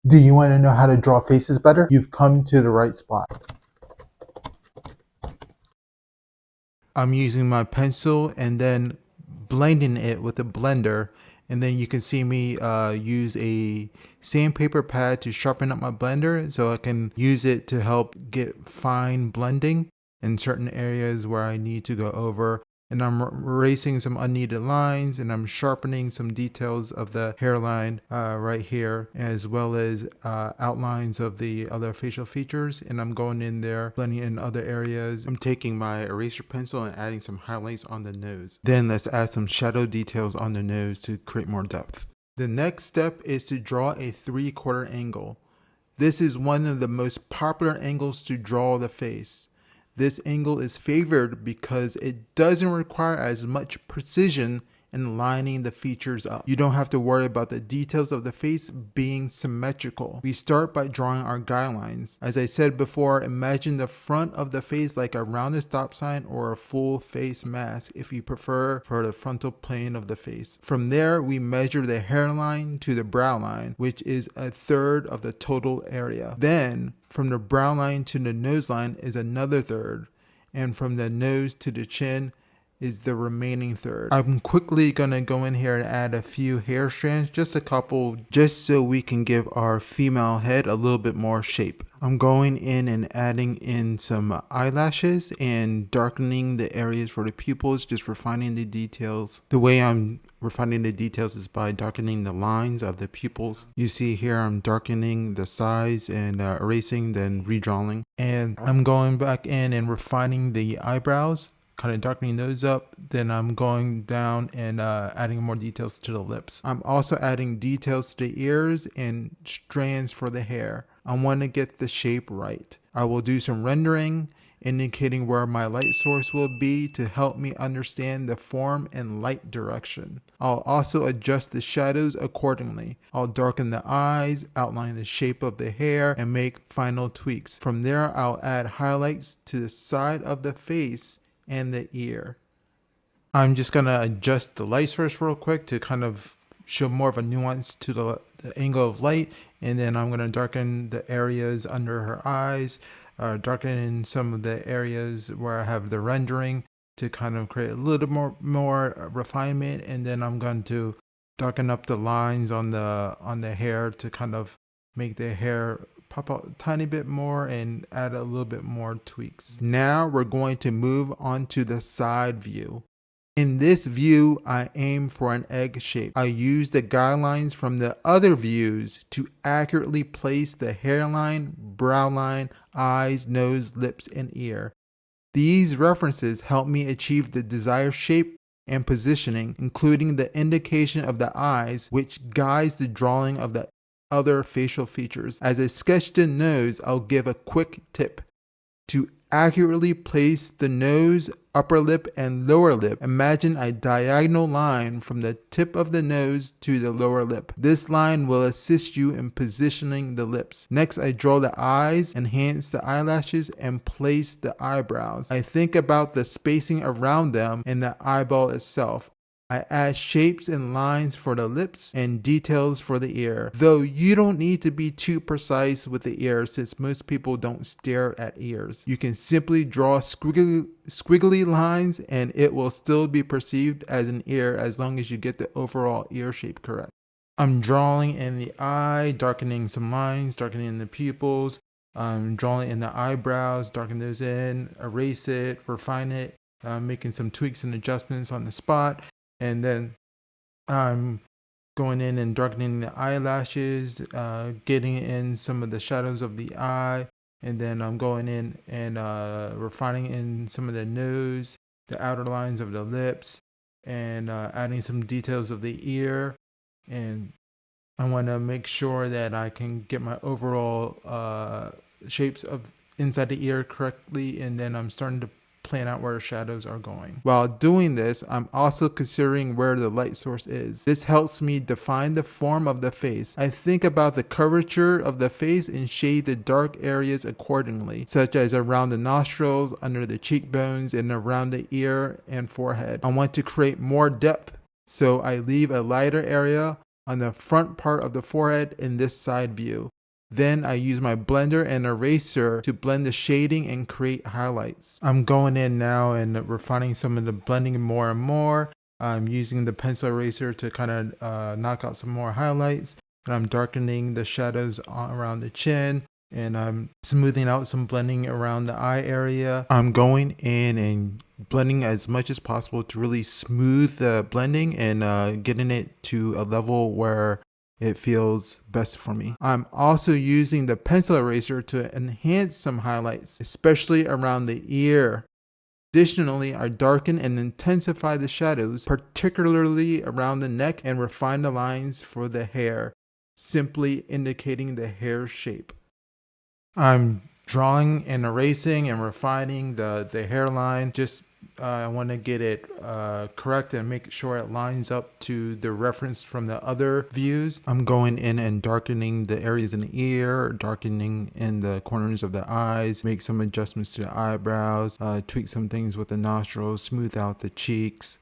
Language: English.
Do you want to know how to draw faces better? You've come to the right spot. I'm using my pencil and then blending it with a blender. And then you can see me use a sandpaper pad to sharpen up my blender so I can use it to help get fine blending in certain areas where I need to go over. And I'm erasing some unneeded lines, and I'm sharpening some details of the hairline right here, as well as outlines of the other facial features. And I'm going in there, blending in other areas. I'm taking my eraser pencil and adding some highlights on the nose. Then let's add some shadow details on the nose to create more depth. The next step is to draw a 3/4 angle. This is one of the most popular angles to draw the face. This angle is favored because it doesn't require as much precision in lining the features up. You don't have to worry about the details of the face being symmetrical. We start by drawing our guidelines. As I said before, imagine the front of the face like a rounded stop sign or a full face mask if you prefer for the frontal plane of the face. From there, we measure the hairline to the brow line, which is 1/3 of the total area. Then, from the brow line to the nose line is another 1/3, and from the nose to the chin is the remaining 1/3. I'm quickly gonna go in here and add a few hair strands, just a couple, just so we can give our female head a little bit more shape. I'm going in and adding in some eyelashes and darkening the areas for the pupils, just refining the details. The way I'm refining the details is by darkening the lines of the pupils. You see here I'm darkening the size and erasing, then redrawing. And I'm going back in and refining the eyebrows, kind of darkening those up. Then I'm going down and adding more details to the lips. I'm also adding details to the ears and strands for the hair. I want to get the shape right. I will do some rendering, indicating where my light source will be to help me understand the form and light direction. I'll also adjust the shadows accordingly. I'll darken the eyes, outline the shape of the hair, and make final tweaks. From there, I'll add highlights to the side of the face and the ear. I'm just gonna adjust the light source real quick to kind of show more of a nuance to the angle of light, and then I'm gonna darken the areas under her eyes, darken in some of the areas where I have the rendering to kind of create a little more refinement, and then I'm going to darken up the lines on the hair to kind of make the hair pop out a tiny bit more and add a little bit more tweaks. Now we're going to move on to the side view. In this view, I aim for an egg shape. I use the guidelines from the other views to accurately place the hairline, brow line, eyes, nose, lips, and ear. These references help me achieve the desired shape and positioning, including the indication of the eyes, which guides the drawing of the other facial features. As I sketch the nose, I'll give a quick tip. To accurately place the nose, upper lip, and lower lip, imagine a diagonal line from the tip of the nose to the lower lip. This line will assist you in positioning the lips. Next, I draw the eyes, enhance the eyelashes, and place the eyebrows. I think about the spacing around them and the eyeball itself. I add shapes and lines for the lips and details for the ear, though you don't need to be too precise with the ear since most people don't stare at ears. You can simply draw squiggly lines and it will still be perceived as an ear as long as you get the overall ear shape correct. I'm drawing in the eye, darkening some lines, darkening the pupils. I'm drawing in the eyebrows, darken those in, erase it, refine it, making some tweaks and adjustments on the spot. And then I'm going in and darkening the eyelashes, getting in some of the shadows of the eye, and then I'm going in and refining in some of the nose, the outer lines of the lips, and adding some details of the ear. And I want to make sure that I can get my overall shapes of inside the ear correctly, and then I'm starting to plan out where the shadows are going. While doing this, I'm also considering where the light source is. This helps me define the form of the face. I think about the curvature of the face and shade the dark areas accordingly, such as around the nostrils, under the cheekbones, and around the ear and forehead. I want to create more depth, so I leave a lighter area on the front part of the forehead in this side view. Then I use my blender and eraser to blend the shading and create highlights. I'm going in now and refining some of the blending more and more. I'm using the pencil eraser to kind of knock out some more highlights. And I'm darkening the shadows around the chin. And I'm smoothing out some blending around the eye area. I'm going in and blending as much as possible to really smooth the blending and getting it to a level where it feels best for me. I'm also using the pencil eraser to enhance some highlights, especially around the ear. Additionally, I darken and intensify the shadows, particularly around the neck, and refine the lines for the hair, simply indicating the hair shape. I'm drawing and erasing and refining the hairline. I want to get it correct and make sure it lines up to the reference from the other views. I'm going in and darkening the areas in the ear, darkening in the corners of the eyes, make some adjustments to the eyebrows, tweak some things with the nostrils, smooth out the cheeks.